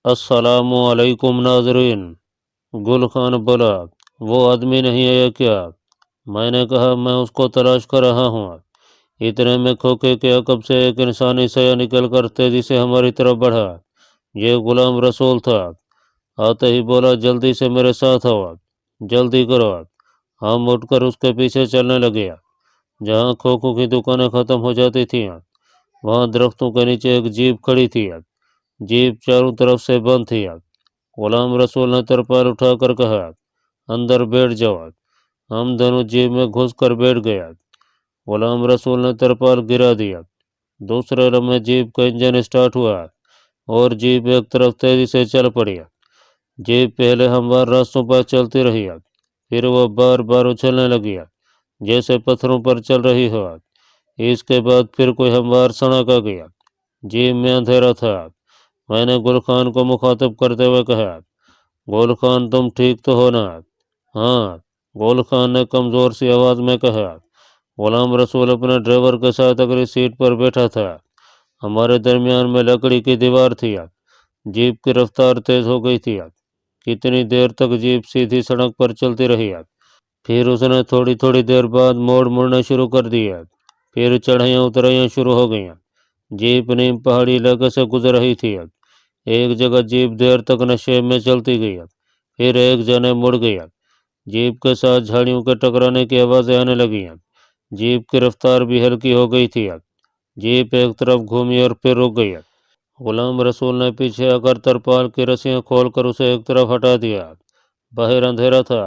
السلام علیکم ناظرین۔ گل خان بولا، وہ آدمی نہیں آیا کیا؟ میں نے کہا میں اس کو تلاش کر رہا ہوں۔ اتنے میں کھوکے کے عقب سے ایک انسانی سایہ نکل کر تیزی سے ہماری طرف بڑھا۔ یہ غلام رسول تھا۔ آتے ہی بولا، جلدی سے میرے ساتھ آؤ، جلدی کرو۔ ہم اٹھ کر اس کے پیچھے چلنے لگے۔ جہاں کھوکھو کی دکانیں ختم ہو جاتی تھیں وہاں درختوں کے نیچے ایک جیپ کھڑی تھی۔ جیپ چاروں طرف سے بند تھی۔ غلام رسول نے ترپال اٹھا کر کہا، اندر بیٹھ جاؤ۔ ہم دونوں جیپ میں گھس کر بیٹھ گیا۔ غلام رسول نے ترپال گرا دیا۔ دوسرے لمحے جیپ کا انجن اسٹارٹ ہوا اور جیپ ایک طرف تیزی سے چل پڑی۔ جیپ پہلے ہموار راستوں پر چلتی رہی، پھر وہ بار بار اچھلنے لگی جیسے پتھروں پر چل رہی ہو۔ اس کے بعد پھر کوئی ہموار سڑک آ گیا۔ جیپ میں اندھیرا تھا۔ میں نے گل خان کو مخاطب کرتے ہوئے کہا، گل خان تم ٹھیک تو ہو نا؟ ہاں، گل خان نے کمزور سی آواز میں کہا۔ غلام رسول اپنے ڈرائیور کے ساتھ اگلی سیٹ پر بیٹھا تھا۔ ہمارے درمیان میں لکڑی کی دیوار تھی۔ جیپ کی رفتار تیز ہو گئی تھی۔ کتنی دیر تک جیپ سیدھی سڑک پر چلتی رہی۔ پھر اس نے تھوڑی تھوڑی دیر بعد موڑنا شروع کر دیا۔ پھر چڑھائیاں اترائیاں شروع ہو گئیں۔ جیپ نیم پہاڑی علاقے سے گزر رہی تھی۔ ایک جگہ جیپ دیر تک نشے میں چلتی گئی، پھر ایک جنے مڑ گیا۔ جیپ کے ساتھ جھاڑیوں کے ٹکرانے کی آوازیں آنے لگیں۔ جیپ کی رفتار بھی ہلکی ہو گئی تھی۔ جیپ ایک طرف گھومی اور پھر رک گئی۔ غلام رسول نے پیچھے آ کر ترپال کی رسیاں کھول کر اسے ایک طرف ہٹا دیا۔ باہر اندھیرا تھا،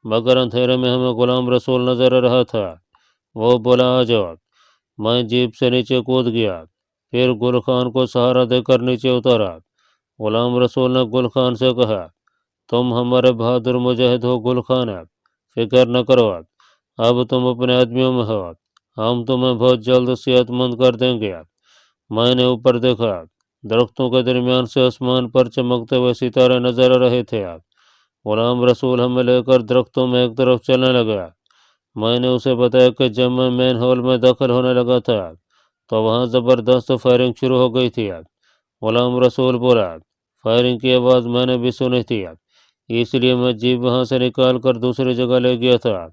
مگر اندھیرے میں ہمیں غلام رسول نظر آ رہا تھا۔ وہ بولا، آ جاؤ۔ میں جیپ سے نیچے کود گیا، پھر گل خان کو سہارا دے کر نیچے اتارا۔ غلام رسول نے گل خان سے کہا، تم ہمارے بہادر مجاہد ہو گل خان، فکر نہ کرو، اب تم اپنے آدمیوں میں ہو، ہم تمہیں بہت جلد صحت مند کر دیں گے۔ میں نے اوپر دیکھا، درختوں کے درمیان سے آسمان پر چمکتے ہوئے ستارے نظر آ رہے تھے۔ غلام رسول ہمیں لے کر درختوں میں ایک طرف چلنے لگا۔ میں نے اسے بتایا کہ جب میں مین ہال میں داخل ہونے لگا تھا تو وہاں زبردست فائرنگ شروع ہو گئی تھی۔ غلام رسول بولا، فائرنگ کی آواز میں نے بھی سنی تھی، اس لیے میں جیپ وہاں سے نکال کر دوسری جگہ لے گیا تھا،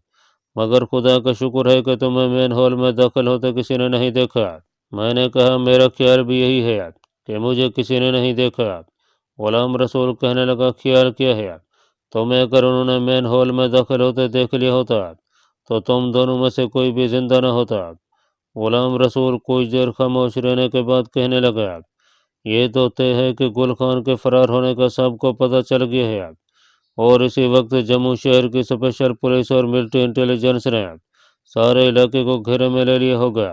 مگر خدا کا شکر ہے کہ تمہیں مین ہال میں داخل ہوتے کسی نے نہیں دیکھا۔ میں نے کہا، میرا خیال بھی یہی ہے کہ مجھے کسی نے نہیں دیکھا۔ غلام رسول کہنے لگا، خیال کیا ہے؟ تمہیں اگر انہوں نے مین ہال میں داخل ہوتے دیکھ لیا ہوتا تو تم دونوں میں سے کوئی بھی زندہ نہ ہوتا۔ غلام رسول کچھ دیر خاموش رہنے کے بعد کہنے لگا، یہ تو طے ہے کہ گل خان کے فرار ہونے کا سب کو پتہ چل گیا ہے، اور اسی وقت جموں شہر کی اسپیشل پولیس اور ملٹری انٹیلیجنس نے سارے علاقے کو گھیرے میں لے لیا ہوگا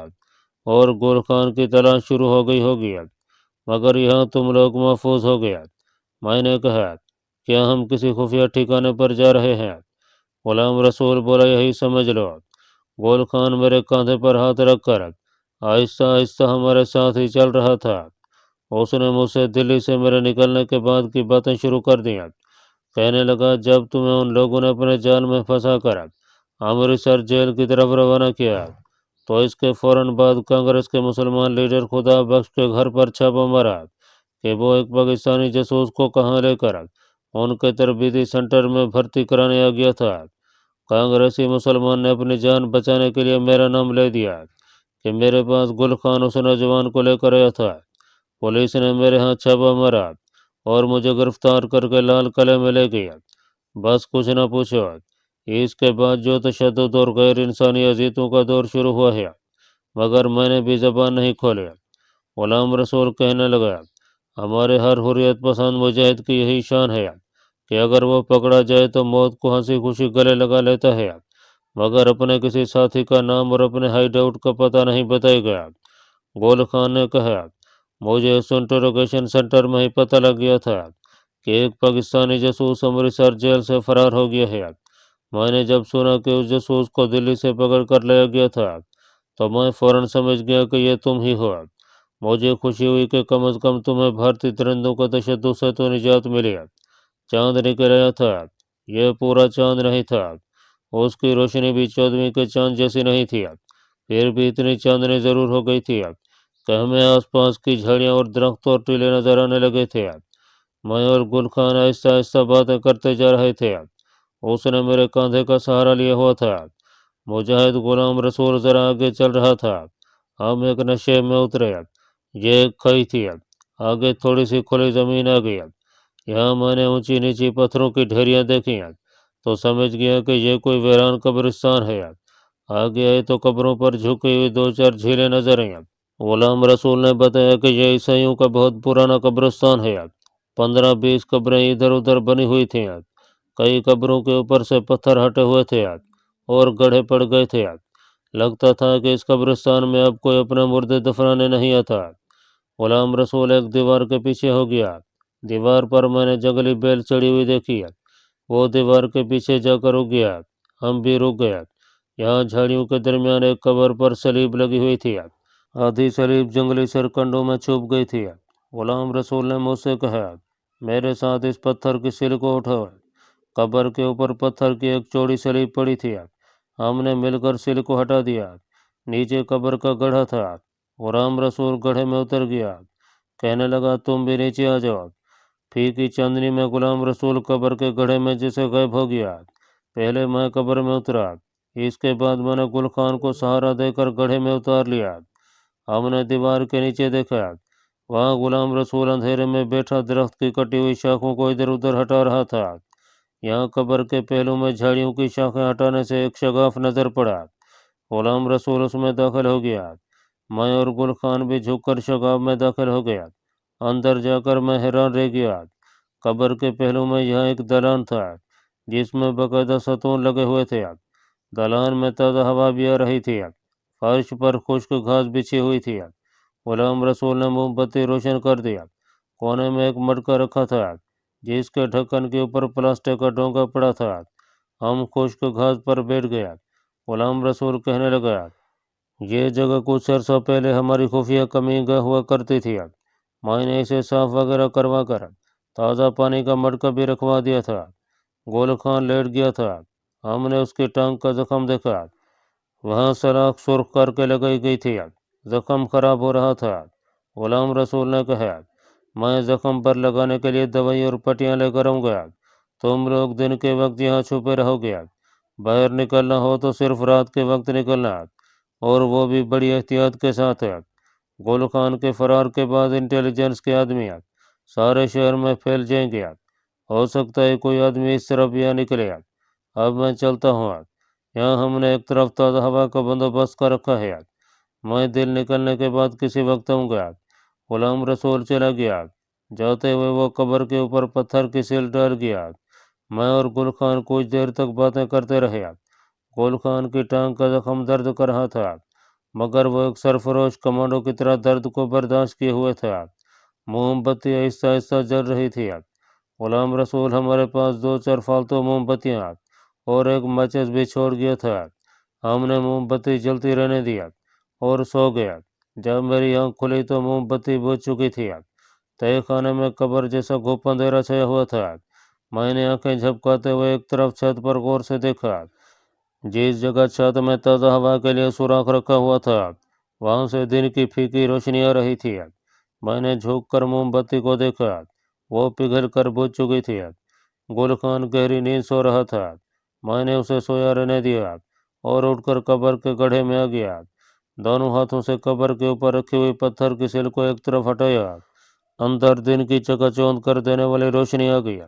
اور گل خان کی تلاش شروع ہو گئی ہوگی، مگر یہاں تم لوگ محفوظ ہو گیا۔ میں نے کہا، کیا ہم کسی خفیہ ٹھکانے پر جا رہے ہیں؟ غلام رسول بولا، یہی سمجھ لو۔ گل خان میرے کاندھے پر ہاتھ رکھ کر آہستہ آہستہ ہمارے ساتھ ہی چل رہا تھا۔ اس نے مجھ سے دلی سے میرے نکلنے کے بعد کی باتیں شروع کر دیں۔ کہنے لگا، جب تمہیں ان لوگوں نے اپنے جال میں پھنسا کر امرتسر جیل کی طرف روانہ کیا تو اس کے فوراً بعد کانگریس کے مسلمان لیڈر خدا بخش کے گھر پر چھاپا مارا کہ وہ ایک پاکستانی جاسوس کو کہاں لے کر ان کے تربیتی سینٹر میں بھرتی کرانے آ گیا تھا۔ کانگریسی مسلمان نے اپنی جان بچانے کے لیے میرا نام لے دیا کہ میرے پاس گل خان اس نوجوان کو لے کر آیا تھا۔ پولیس نے میرے ہاں چھاپا مارا اور مجھے گرفتار کر کے لال قلعے میں لے گیا۔ بس کچھ نہ پوچھو، اس کے بعد جو تشدد اور غیر انسانی اذیتوں کا دور شروع ہوا ہے، مگر میں نے بھی زبان نہیں کھولی۔ غلام رسول کہنے لگا، ہمارے ہر حریت پسند مجاہد کی یہی شان ہے کہ اگر وہ پکڑا جائے تو موت کو ہنسی خوشی گلے لگا لیتا ہے، مگر اپنے کسی ساتھی کا نام اور اپنے ہائیڈ آؤٹ کا پتہ نہیں بتائے گا۔ گول خان نے کہا، مجھے اس انٹروگیشن سینٹر میں ہی پتہ لگ گیا تھا کہ ایک پاکستانی جاسوس امرتسر جیل سے فرار ہو گیا ہے۔ میں نے جب سنا کہ اس جاسوس کو دلی سے پکڑ کر لایا گیا تھا تو میں فوراً سمجھ گیا کہ یہ تم ہی ہو۔ مجھے خوشی ہوئی کہ کم از کم تمہیں بھارتی درندوں کا تشدد سے تو نجات ملی۔ چاند نکل آیا تھا، یہ پورا چاند نہیں تھا، اس کی روشنی بھی 14ویں کے چاند جیسی نہیں تھی، پھر بھی اتنی چاندنی ضرور ہو گئی تھی کہ ہمیں آس پاس کی جھاڑیاں اور درخت اور ٹیلے نظر آنے لگے تھے۔ میں اور گل خان آہستہ آہستہ باتیں کرتے جا رہے تھے۔ اس نے میرے کاندھے کا سہارا لیا ہوا تھا۔ مجاہد غلام رسول ذرا آگے چل رہا تھا۔ ہم ایک نشے میں اترے۔ یہ ایک کھائی تھی۔ آگے تھوڑی سی کھلی زمین آ گئی۔ یہاں میں نے اونچی نیچی پتھروں کی ڈھیریاں دیکھی تو سمجھ گیا کہ یہ کوئی ویران قبرستان ہے۔ آگے آئے تو قبروں پر جھکی ہوئی دو چار جھیلیں نظر آئیں۔ غلام رسول نے بتایا کہ یہ عیسائیوں کا بہت پرانا قبرستان ہے۔ 15-20 قبریں ادھر ادھر بنی ہوئی تھیں۔ کئی قبروں کے اوپر سے پتھر ہٹے ہوئے تھے اور گڑھے پڑ گئے تھے۔ لگتا تھا کہ اس قبرستان میں اب کوئی اپنے مردے دفنانے نہیں آتا۔ غلام رسول ایک دیوار کے پیچھے ہو گیا۔ دیوار پر میں نے جنگلی بیل چڑھی ہوئی دیکھی۔ وہ دیوار کے پیچھے جا کر رک گیا۔ ہم بھی رک گئے۔ یہاں جھاڑیوں کے درمیان ایک قبر پر سلیب لگی ہوئی تھی۔ آدھی سلیب جنگلی سرکنڈوں میں چھپ گئی تھی۔ غلام رسول نے مجھ سے کہا، میرے ساتھ اس پتھر کی سل کو اٹھاؤ۔ قبر کے اوپر پتھر کی ایک چوڑی سلیب پڑی تھی۔ ہم نے مل کر سل کو ہٹا دیا۔ نیچے قبر کا گڑھا تھا۔ غلام رسول گڑھے میں اتر گیا۔ کہنے لگا، تم بھی نیچے آ جاؤ۔ پھیکی چاندنی میں غلام رسول قبر کے گڑھے میں جسے غائب ہو گیا۔ پہلے میں قبر میں اترا۔ اس کے بعد میں نے گل خان کو سہارا دے کر گڑھے میں اتار لیا۔ ہم نے دیوار کے نیچے دیکھا۔ وہاں غلام رسول اندھیرے میں بیٹھا درخت کی کٹی ہوئی شاخوں کو ادھر ادھر ہٹا رہا تھا۔ یہاں قبر کے پہلو میں جھاڑیوں کی شاخیں ہٹانے سے ایک شگاف نظر پڑا۔ غلام رسول اس میں داخل ہو گیا۔ میں اور گل خان بھی جھک کر شگاف میں داخل ہو گیا۔ اندر جا کر میں حیران رہ گیا۔ قبر کے پہلو میں یہاں ایک دلان تھا جس میں باقاعدہ ستون لگے ہوئے تھے۔ دلان میں تازہ ہوا بھی آ رہی تھی۔ فرش پر خشک گھاس بچھی ہوئی تھی۔ غلام رسول نے موم بتی روشن کر دیا۔ کونے میں ایک مٹکا رکھا تھا جس کے ڈھکن کے اوپر پلاسٹک کا ڈونگا پڑا تھا۔ ہم خشک گھاس پر بیٹھ گیا۔ غلام رسول کہنے لگا، یہ جگہ کچھ عرصہ پہلے ہماری خفیہ کمی گاہ ہوا کرتی تھی۔ میں نے اسے صاف وغیرہ کروا کر تازہ پانی کا مٹکا بھی رکھوا دیا تھا۔ گول خان لیٹ گیا تھا۔ ہم نے اس کی ٹانگ کا زخم دیکھا۔ وہاں سلاخ سرخ کر کے لگائی گئی تھی۔ زخم خراب ہو رہا تھا۔ غلام رسول نے کہا، میں زخم پر لگانے کے لیے دوائی اور پٹیاں لے کر آؤں گا۔ تم لوگ دن کے وقت یہاں چھپے رہو گے۔ باہر نکلنا ہو تو صرف رات کے وقت نکلنا، اور وہ بھی بڑی احتیاط کے ساتھ۔ گل خان کے فرار کے بعد انٹیلیجنس کے آدمی سارے شہر میں پھیل جائیں گے۔ ہو سکتا ہے کوئی آدمی اس طرف یا نکلے۔ اب میں چلتا ہوں۔ یہاں ہم نے ایک طرف تازہ ہوا کا بندوبست کر رکھا ہے۔ میں دل نکلنے کے بعد کسی وقت آؤں گا۔ غلام رسول چلا گیا۔ جاتے ہوئے وہ قبر کے اوپر پتھر کی سل ڈال گیا۔ میں اور گل خان کچھ دیر تک باتیں کرتے رہے۔ گل خان کی ٹانگ کا زخم درد کر رہا تھا، مگر وہ ایک سرفروش کمانڈو کی طرح درد کو برداشت کیے ہوئے تھا۔ موم بتی آہستہ آہستہ جل رہی تھی۔ غلام رسول ہمارے پاس 2-4 فالتو موم بتیاں اور ایک ماچس بھی چھوڑ گیا تھا۔ ہم نے موم بتی جلتی رہنے دیا اور سو گیا۔ جب میری آنکھ کھلی تو موم بتی بجھ چکی تھی۔ تہہ خانے میں قبر جیسا گھوپ اندھیرا چھایا ہوا تھا۔ میں نے آنکھیں جھپکاتے ہوئے ایک طرف چھت پر غور سے دیکھا۔ جس جگہ چھت میں تازہ ہوا کے لیے سوراخ رکھا ہوا تھا وہاں سے دن کی پھیکی روشنی آ رہی تھی۔ میں نے جھک کر موم بتی کو دیکھا۔ وہ پگھل کر بجھ چکی تھی۔ گل خان گہری نیند سو رہا تھا۔ میں نے اسے سویا رہنے دیا اور اٹھ کر قبر کے گڑھے میں آ گیا۔ دونوں ہاتھوں سے قبر کے اوپر رکھی ہوئی پتھر کی سل کو ایک طرف ہٹایا۔ اندر دن کی چکا چوند کر دینے والی روشنی آ گئی۔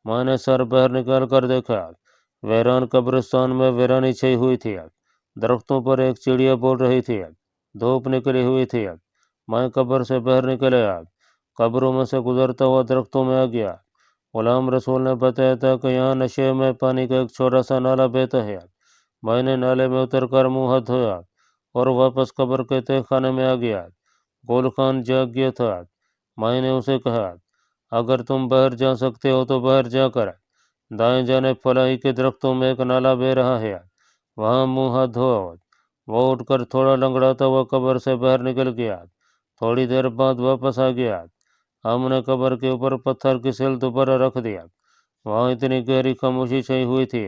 میں نے سر باہر نکال کر دیکھا۔ ویران قبرستان میں ویرانی چھائی ہوئی تھی۔ درختوں پر ایک چڑیا بول رہی تھی۔ دھوپ نکلی ہوئی تھی۔ میں قبر سے باہر نکل آیا۔ قبروں میں سے گزرتا ہوا درختوں میں آ گیا۔ غلام رسول نے بتایا تھا کہ یہاں نشے میں پانی کا ایک چھوٹا سا نالا بہتا ہے۔ میں نے نالے میں اتر کر منہ ہاتھ دھویا اور واپس قبر کے تہہ خانے میں آ گیا۔ گول خان جاگ گیا تھا۔ میں نے اسے کہا، اگر تم باہر جا سکتے ہو تو باہر جا کر دائیں جانب فلاحی کے درختوں میں ایک نالا بہہ رہا ہے، وہاں منہ ہاتھ دھو۔ وہ اٹھ کر تھوڑا لنگڑاتا ہوا قبر سے باہر نکل گیا۔ تھوڑی دیر بعد واپس آ گیا۔ ہم نے قبر کے اوپر پتھر کی سل دوبارہ رکھ دیا۔ وہاں اتنی گہری خاموشی چھائی ہوئی تھی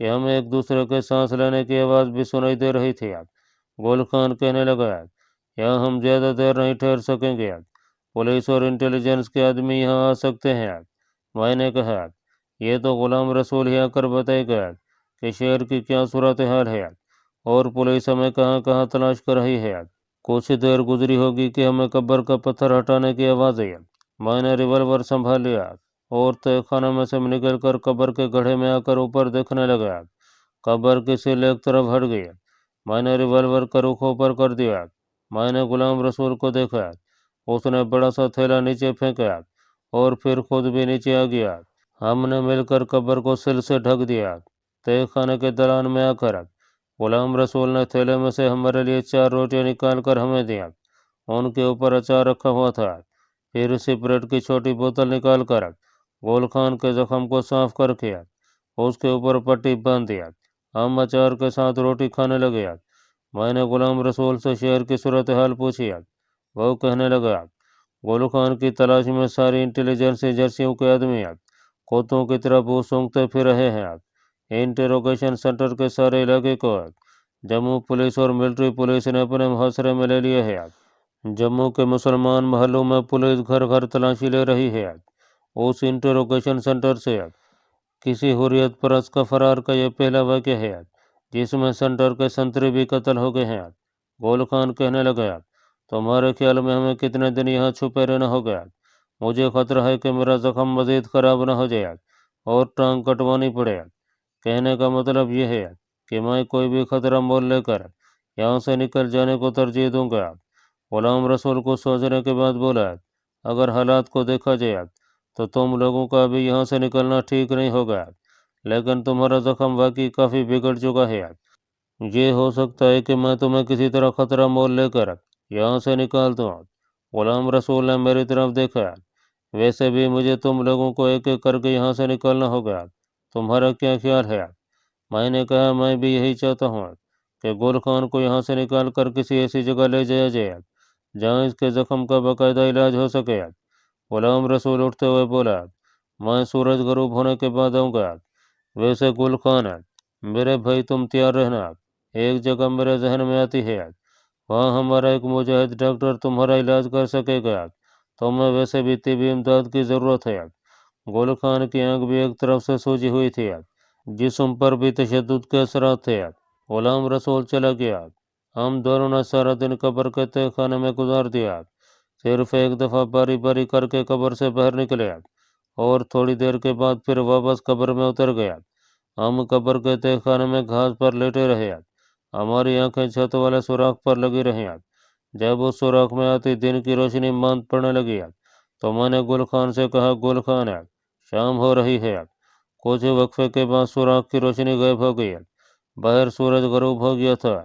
کہ ہمیں ایک دوسرے کے سانس لینے کی آواز بھی سنائی دے رہی تھی۔ گول خان کہنے لگا، یہاں ہم زیادہ دیر نہیں ٹھہر سکیں گے۔ पुलिस और इंटेलिजेंस के आदमी यहाँ आ सकते हैं। मैंने कहा, ये तो गुलाम रसूल ही आकर बताएगा कि शहर की क्या सूरत हाल है और पुलिस हमें कहाँ कहाँ तलाश कर रही है। कुछ देर गुजरी होगी कि हमें कब्र का पत्थर हटाने की आवाज़ आई। मैंने रिवॉल्वर संभाल लिया और तय खाना में से निकल कर कब्र के गड्ढे में आकर ऊपर देखने लगा। कब्र की सिल एक तरफ हट गई। मैंने रिवॉल्वर का रुख ऊपर कर दिया। मैंने गुलाम रसूल को देखा। उसने बड़ा सा थैला नीचे फेंका और फिर खुद भी नीचे आ गया। हमने मिलकर कब्र को सिल से ढक दिया। तय खाने के दलान में आकर गुलाम रसूल ने थैले में से हमारे लिए 4 रोटियां निकाल कर हमें दिया। उनके ऊपर अचार रखा हुआ था। फिर सिगरेट की छोटी बोतल निकाल कर गोल खान के जख्म को साफ करके उसके ऊपर पट्टी बांध दिया। हम अचार के साथ रोटी खाने लगे। मैंने गुलाम रसूल से शहर की सूरत हाल पूछी। वो कहने लगा, गोलू खान की तलाश में सारी इंटेलिजेंस एजेंसियों के आदमी कुत्तों की तरह भूख सूंघते फिर रहे हैं। इंटेरोगेशन सेंटर के सारे इलाके को जम्मू पुलिस और मिलिट्री पुलिस ने अपने मुहासरे में ले लिए है। जम्मू के मुसलमान महलों में पुलिस घर घर तलाशी ले रही है। उस इंटेरोगेशन सेंटर से किसी हुर्रियत परस्त का फरार का यह पहला वाक़या है जिसमें सेंटर के संतरी भी कत्ल हो गए हैं। गोल खान कहने लगा, तुम्हारे ख्याल में हमें कितने दिन यहाँ छुपे रहना होगा? मुझे खतरा है कि मेरा जख्म मजीद खराब न हो जाए और टांग कटवानी पड़े। कहने का मतलब यह है कि मैं कोई भी खतरा मोल लेकर यहाँ से निकल जाने को तरजीह दूंगा। गुलाम रसूल को सोचने के बाद बोला, अगर हालात को देखा जाए तो तुम लोगों का अभी यहाँ से निकलना ठीक नहीं होगा, लेकिन तुम्हारा जख्म वाकई काफ़ी बिगड़ चुका है। ये हो सकता है कि मैं तुम्हें किसी तरह खतरा मोल लेकर यहाँ से निकाल दूँ। गुलाम रसूल ने मेरी तरफ देखा। वैसे भी मुझे तुम लोगों को एक एक करके यहाँ से निकालना होगा। तुम्हारा क्या ख्याल है? मैंने कहा, मैं भी यही चाहता हूँ कि गुल खान को यहाँ से निकाल कर किसी ऐसी जगह ले जाया जाए जहाँ इसके जख्म का बाकायदा इलाज हो सके। गुलाम रसूल उठते हुए बोला, मैं सूरज गरूब होने के बाद आऊँगा। वैसे गुल खान मेरे भाई, तुम तैयार रहना। एक जगह मेरे जहन में आती है, वहाँ हमारा एक मुजाहिद डॉक्टर तुम्हारा इलाज कर सकेगा। तुम्हें वैसे भी तिबी इमदाद की ज़रूरत है। गुल खान की आंख भी एक तरफ से सूजी हुई थी। जिस्म पर भी तशद्दुद के असरात थे। गुलाम रसूल चला गया। हम दोनों ने सारा दिन कब्र के तय खाने में गुजार दिया। सिर्फ एक दफ़ा बारी बारी करके कब्र से बाहर निकले और थोड़ी देर के बाद फिर वापस कब्र में उतर गया। हम कब्र के तय खाने में घास पर लेटे रहे। हमारी आंखें छत वाले सुराख पर लगी रही। जब उस सुराख में आती दिन की रोशनी मांद पड़ने लगी तो मैंने गुल खान से कहा, गुल खान शाम हो रही है। कुछ वक्फे के बाद सुराख की रोशनी गायब हो गई। बाहर सूरज गरूब हो गया था।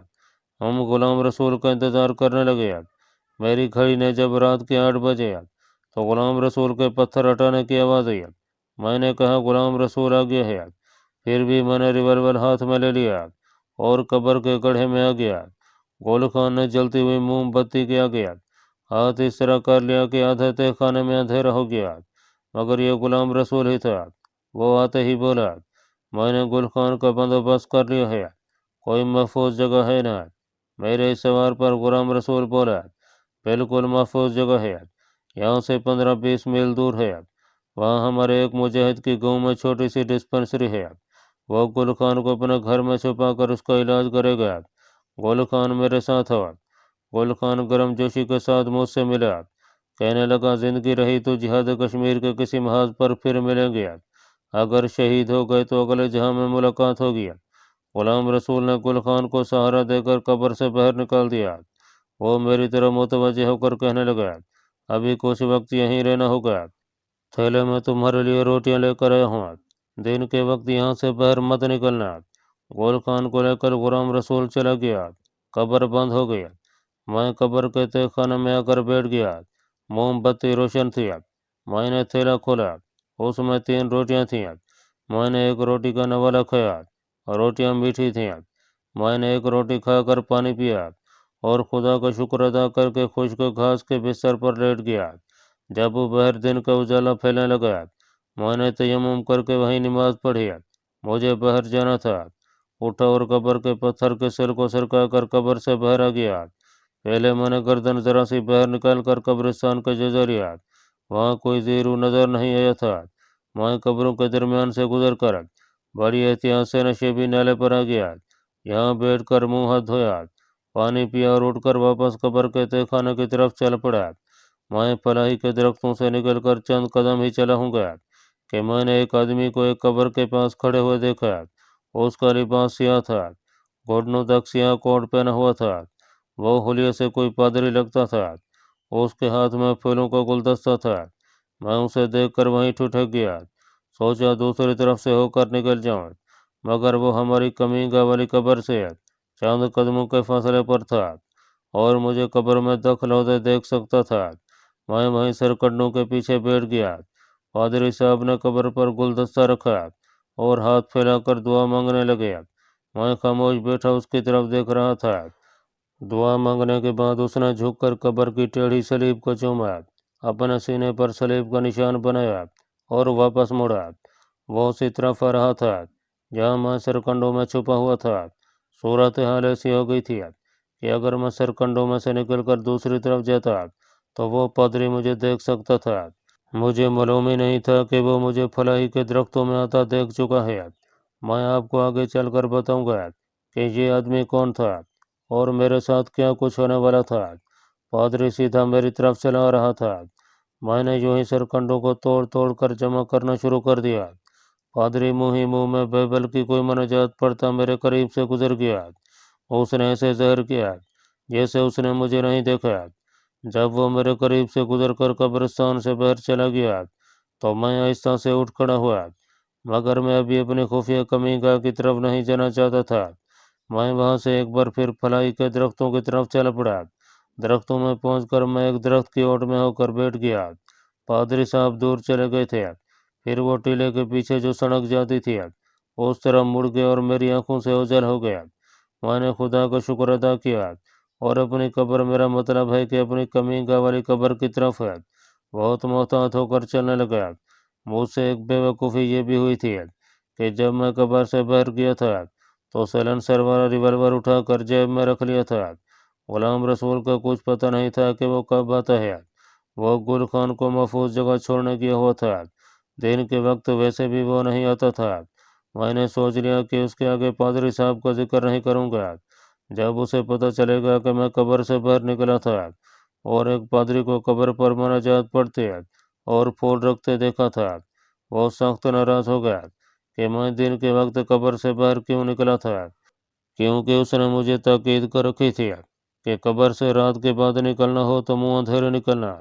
हम गुलाम रसूल का इंतज़ार करने लगे। मेरी घड़ी ने जब रात के 8 बजे तो गुलाम रसूल के पत्थर हटाने की आवाज़ आई। मैंने कहा, गुलाम रसूल आ गया है। फिर भी मैंने रिवॉल्वर हाथ में ले लिया और कब्र के गड्ढे में आ गया। गोल खान ने जलती हुई मोमबत्ती के आगे हाथ इस तरह कर लिया कि आधे तय खाने में अंधेरा हो गया। मगर यह गुलाम रसूल ही था। वो आते ही बोला, मैंने गुल खान का बंदोबस्त कर लिया है। कोई महफूज जगह है ना? मेरे इस सवाल पर गुलाम रसूल बोला, बिल्कुल महफूज जगह है। यहाँ से 15-20 मील दूर है। वहाँ हमारे एक मुजाहिद की गाँव में छोटी सी डिस्पेंसरी है। वो गुल खान को अपने घर में छुपा कर उसका इलाज करेगा। गुल खान मेरे साथ हो। गुल खान गर्म जोशी के साथ मुझसे मिला। कहने लगा, जिंदगी रही तो जिहाद कश्मीर के किसी महाज पर फिर मिलेंगे। अगर शहीद हो गए तो अगले जहां में मुलाकात होगी। गुलाम रसूल ने गुल खान को सहारा देकर कब्र से बाहर निकाल दिया। वो मेरी तरफ मुतवज्जे होकर कहने लगा, अभी कुछ वक्त यहीं रहना होगा। थैले में तुम्हारे लिए रोटियां लेकर आया हूँ। दिन के वक्त यहाँ से बाहर मत निकलना। गोल खान को लेकर गुलाम रसूल चला गया। कब्र बंद हो गई। मैं कब्र के तय खाने में आकर बैठ गया। मोमबत्ती रोशन थी। मैंने थैला खोला। उसमें 3 रोटियां थीं। मैंने एक रोटी का नवाला खाया। रोटियां मीठी थीं। मैंने एक रोटी खाकर पानी पिया और खुदा का शुक्र अदा करके खुश्क घास के बिस्तर पर लेट गया। जब बाहर दिन का उजाला फैलने लगा, मैंने तयम्मुम करके वहीं नमाज पढ़ी। मुझे बाहर जाना था। उठा और कब्र के पत्थर के सिर को सरका कर कब्र से बाहर आ गया। पहले मैंने गर्दन जरा सी बाहर निकाल कर कब्रिस्तान का जायजा लिया। वहाँ कोई जीरू नजर नहीं आया था। मैं कब्रों के दरमियान से गुजर कर बड़ी एहतियात से नशेबी नाले पर आ गया। यहाँ बैठ कर मुँह हाथ धोया, पानी पिया और उठकर वापस कब्र के तहखाने की तरफ चल पड़ा। मैं फलाही के दरख्तों से निकलकर चंद कदम ही चला हूँगा कि मैंने एक आदमी को एक कब्र के पास खड़े हुए देखा। उसका लिबास सियाह था, घुटनों तक सियाह कोट पहना हुआ था। वो हुलिये से कोई पादरी लगता था। उसके हाथ में फूलों का गुलदस्ता था। मैं उसे देखकर वहीं ठिठक गया। सोचा दूसरी तरफ से होकर निकल जाऊं, मगर वो हमारी कमीगा वाली कब्र से चंद कदमों के फासले पर था और मुझे कब्र में दखल होते देख सकता था। मैं वहीं सरकंडों के पीछे बैठ गया। पादरी साहब ने कब्र पर गुलदस्ता रखा और हाथ फैलाकर दुआ मांगने लगे। मैं खामोश बैठा उसकी तरफ देख रहा था। दुआ मांगने के बाद उसने झुककर कब्र की टेढ़ी सलीब को चूमा, अपने सीने पर सलीब का निशान बनाया और वापस मुड़ा। वो उसी तरफ आ रहा था जहाँ मैं सरकंडों में छुपा हुआ था। सूरत हाल ऐसी हो गई थी कि अगर मैं सरकंडों में से निकलकर दूसरी तरफ जाता तो वो पादरी मुझे देख सकता था। मुझे मालूम ही नहीं था कि वो मुझे फलाही के दरख्तों में आता देख चुका है। मैं आपको आगे चलकर बताऊंगा कि ये आदमी कौन था और मेरे साथ क्या कुछ होने वाला था। पादरी सीधा मेरी तरफ चला रहा था। मैंने यूं ही सरकंडों को तोड़ तोड़ कर जमा करना शुरू कर दिया। पादरी मुंह ही मुंह में बाइबल की कोई मुनाजात पढ़ता मेरे करीब से गुजर गया। उसने ऐसे ज़हर किया जैसे उसने मुझे नहीं देखा। जब वो मेरे करीब से गुजरकर कब्रिस्तान से बाहर चला गया तो मैं आहिस्ता से उठ खड़ा हुआ, मगर मैं अभी अपनी खुफिया कमीगाह की तरफ नहीं जाना चाहता था। मैं वहां से एक बार फिर फलाई के दरख्तों की तरफ चल पड़ा। दरख्तों में पहुंचकर मैं एक दरख्त की ओट में होकर बैठ गया। पादरी साहब दूर चले गए थे। फिर वो टीले के पीछे जो सड़क जाती थी उस तरफ मुड़ गए और मेरी आंखों से ओझल हो गया। मैंने खुदा का शुक्र अदा किया और अपनी कब्र, मेरा मतलब है कि अपनी कमीगा वाली कब्र की तरफ है, बहुत मोहतात होकर चलने लगा। मुझसे एक बेवकूफ़ी ये भी हुई थी कि जब मैं कब्र से बाहर गया था तो सैलेंसर वाला रिवॉल्वर उठाकर जेब में रख लिया था। गुलाम रसूल का कुछ पता नहीं था कि वो कब आता है। वो गुल खान को महफूज जगह छोड़ने गया हुआ था। दिन के वक्त वैसे भी वो नहीं आता था। मैंने सोच लिया कि उसके आगे पादरी साहब का जिक्र नहीं करूंगा। जब उसे पता चलेगा कि मैं कब्र से बाहर निकला था और एक पादरी को कब्र पर मुनाजात पढ़ते और फूल रखते देखा था, वो सख्त नाराज हो गया कि मैं दिन के वक्त कब्र से बाहर क्यों निकला था, क्योंकि उसने मुझे ताकीद कर रखी थी कि कब्र से रात के बाद निकलना हो तो मुंह अंधेरे निकलना,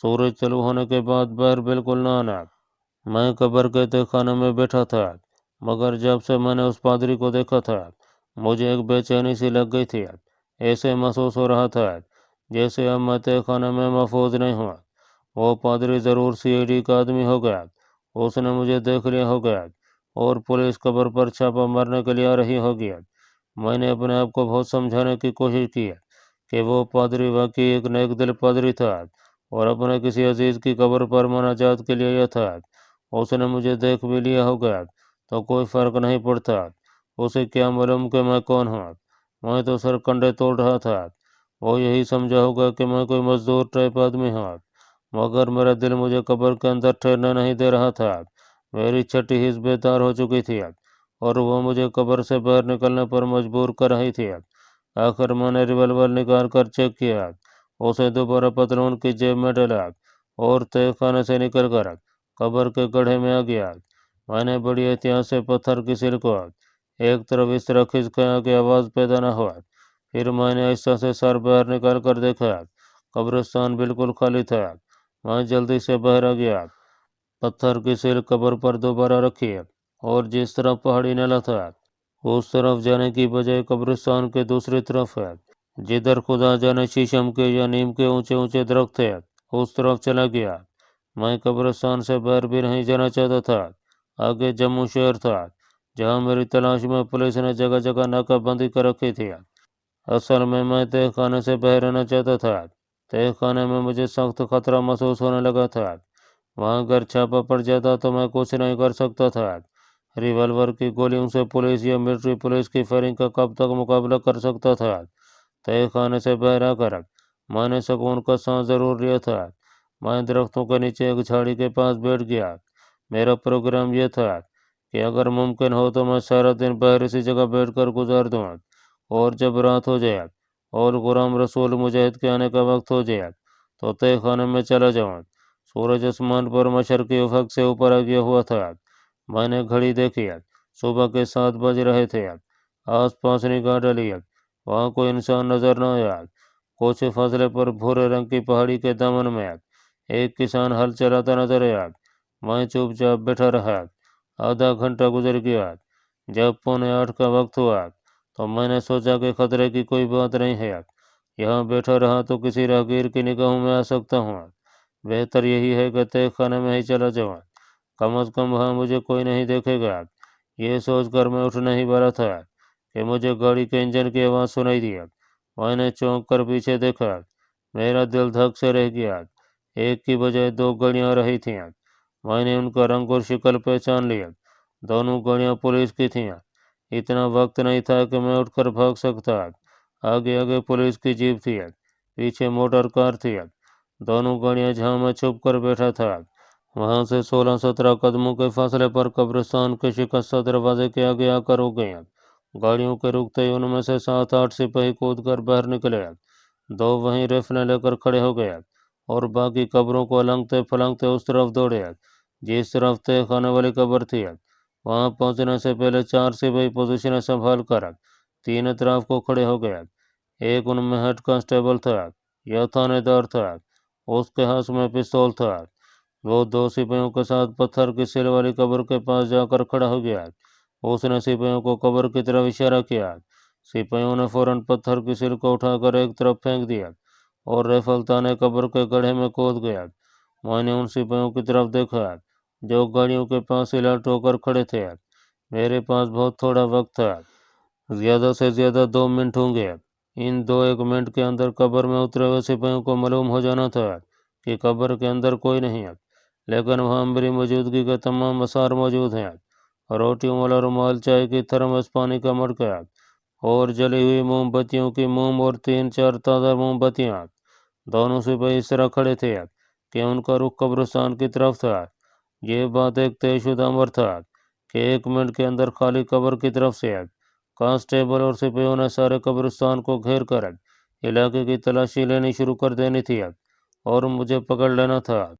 सूरज तलु होने के बाद बाहर बिल्कुल ना आना। मैं कब्र के तहखाने में बैठा था, मगर जब से मैंने उस पादरी को देखा था मुझे एक बेचैनी सी लग गई थी। ऐसे महसूस हो रहा था जैसे अब मैं तहखाने में महफूज नहीं हुआ। वो पादरी ज़रूर सीआईडी का आदमी हो गया। उसने मुझे देख लिया हो गया और पुलिस कब्र पर छापा मारने के लिए आ रही होगी। मैंने अपने आप को बहुत समझाने की कोशिश की कि वो पादरी वाकई एक नेक दिल पादरी था और अपने किसी अजीज की कब्र पर मुनाजात के लिए आया था। उसने मुझे देख भी लिया होगा तो कोई फर्क नहीं पड़ता। उसे क्या मालूम कि मैं कौन हूँ। मैं तो सर कंडे तोड़ रहा था। वो यही समझा होगा कि मैं कोई मजदूर टाइप आदमी हूँ, मगर मेरा दिल मुझे कब्र के अंदर ठहरने नहीं दे रहा था। मेरी छठी हिस्स बेदार हो चुकी थी और वो मुझे कब्र से बाहर निकलने पर मजबूर कर रही थी। आखिर मैंने रिवॉल्वर निकाल कर चेक किया, उसे दोबारा पतलून की जेब में डाला और तहखाने से निकलकर कब्र के गड्ढे में आ गया। मैंने बड़ी एहतियात से पत्थर की सिल को एक तरफ इस तरह खिसकाया कि आवाज़ पैदा न हुआ। फिर मैंने आहिस्ता से सर बाहर निकाल कर देखा, कब्रिस्तान बिल्कुल खाली था। मैं जल्दी से बाहर आ गया, पत्थर की सिल कब्र पर दोबारा रखी और जिस तरफ पहाड़ी नाला था उस तरफ जाने की बजाय कब्रिस्तान के दूसरी तरफ है, जिधर खुदा जाने शीशम के या नीम के ऊंचे ऊंचे दरख्त थे, उस तरफ चला गया। मैं कब्रिस्तान से बाहर भी नहीं जाना चाहता था। आगे जम्मू शहर था जहां मेरी तलाश में पुलिस ने जगह जगह नाकाबंदी कर रखी थी। असल में मैं तहखाने से बाहर रहना चाहता था। तहखाने में मुझे सख्त खतरा महसूस होने लगा था। वहां अगर छापा पड़ जाता तो मैं कुछ नहीं कर सकता था। रिवॉल्वर की गोलियों से पुलिस या मिलिट्री पुलिस की फायरिंग का कब तक मुकाबला कर सकता था। तय खाने से बाहर आकर मैंने सुकून का सांस जरूर लिया था। मैं दरख्तों के नीचे एक झाड़ी के पास बैठ गया। मेरा प्रोग्राम यह था कि अगर मुमकिन हो तो मैं सारा दिन बाहर इसी जगह बैठकर गुजार दूँ, और जब रात हो जाए और गुलाम रसूल मुजाहिद के आने का वक्त हो जाए तो तय खाने में चला जाऊँ। सूरज आसमान पर मशरकी उफक से ऊपर आ गया हुआ था। मैंने घड़ी देखी, सुबह के 7 बज रहे थे। आस पास निगाह डाली, वहाँ कोई इंसान नजर न आया। कुछ फासले पर भूरे रंग की पहाड़ी के दामन में एक किसान हल चलाता नजर आया। मैं चुपचाप बैठा रहा। आधा घंटा गुजर गया। जब 7:45 का वक्त हुआ तो मैंने सोचा कि खतरे की कोई बात नहीं है। यहाँ बैठा रहा तो किसी राहगीर की निगाहों में आ सकता हूँ। बेहतर यही है कि तय खाने में ही चला जाऊँ, कम अज कम वहाँ मुझे कोई नहीं देखेगा। ये सोचकर मैं उठने ही वाला था कि मुझे गाड़ी के इंजन की आवाज़ सुनाई दी। मैंने चौंक कर पीछे देखा। मेरा दिल धक से रह गया। एक की बजाय 2 गाड़ियाँ आ रही थीं। मैंने उनका रंग और शक्ल पहचान लिया। दोनों गाड़ियाँ पुलिस की थीं। इतना वक्त नहीं था कि मैं उठकर भाग सकता। आगे आगे पुलिस की जीप थी, पीछे मोटर कार थी। दोनों गाड़ियाँ जहाँ मैं छुप कर बैठा था वहाँ से 16-17 कदमों के फासले पर कब्रिस्तान के शिकस्त दरवाजे के आगे आकर रुक गए। गाड़ियों के रुकते ही उनमें से 7-8 सिपाही कूद कर बाहर निकले। 2 वहीं रिफलें लेकर खड़े हो गए और बाकी कब्रों को अलंगते फलंगते उस तरफ दौड़े जिस तरफ तय खाने वाली कब्र थी। वहां पहुंचने से पहले 4 सिपाही पोजीशनें संभाल कर 3 अतराफ को खड़े हो गए। एक उनमें हेड कांस्टेबल था या थानेदार था। उसके हाथ में पिस्तौल था। वो 2 सिपाहियों के साथ पत्थर की सिल वाली कब्र के पास जाकर खड़ा हो गया। उसने सिपाहियों को कब्र की तरफ इशारा किया। सिपाहियों ने फौरन पत्थर की सिल को उठाकर एक तरफ फेंक दिया और राइफल ताने कब्र के गड्ढे में कूद गया। मैंने उन सिपाहियों की तरफ देखा जो गाड़ियों के पास अलर्ट होकर खड़े थे। मेरे पास बहुत थोड़ा वक्त था, ज्यादा से ज्यादा 2 मिनट होंगे। इन 2-1 मिनट के अंदर कब्र में उतरे हुए सिपाहियों को मालूम हो जाना था कि कब्र के अंदर कोई नहीं है, लेकिन वहाँ मेरी मौजूदगी के तमाम आसार मौजूद हैं। रोटियों वाला रुमाल, चाय की थर्मस, पानी का मटका और जली हुई मोमबत्तियों की मोम और 3-4 ताज़ा मोमबत्तियाँ। दोनों सिपाही इस तरह खड़े थे कि उनका रुख कब्रिस्तान की तरफ था। ये बात एक तयशुदा अमर था कि 1 मिनट के अंदर खाली कब्र की तरफ से कांस्टेबल और सिपाहियों ने सारे कब्रिस्तान को घेर कर इलाके की तलाशी लेनी शुरू कर देनी थी और मुझे पकड़ लेना था।